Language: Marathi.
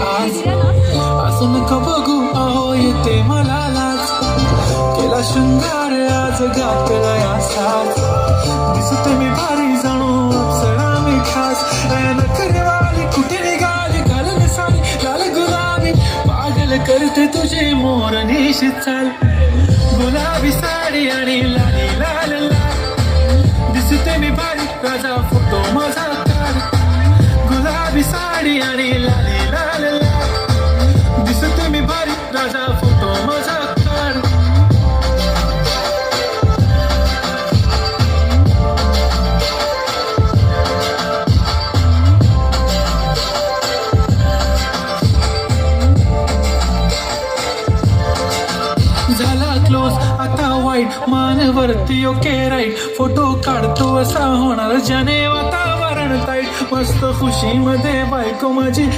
आज असं नका बघू अहो येते मला लाज केला शृंगार आज घातला या साज दिसते मी भारी जाणू अप्सरा मी खास नखरेवाली कुठे निघाली घालून साडी लाल गुलाबी पागल करते तुझे मोर निशित चाल गुलाबी साडी आणि लाली लाल लाल दिसते मी भारी राजा फोटो माझा काढ गुलाबी साडी आणि लाली लाल लाल दिसते मी भारी राजा फोटो माझा काढ झाला क्लोज आता वाईट मानवरती ओके राईट फोटो काढतो असा होणार ज्याने वातावरण ताईट मस्त खुशी मध्ये बायको माझी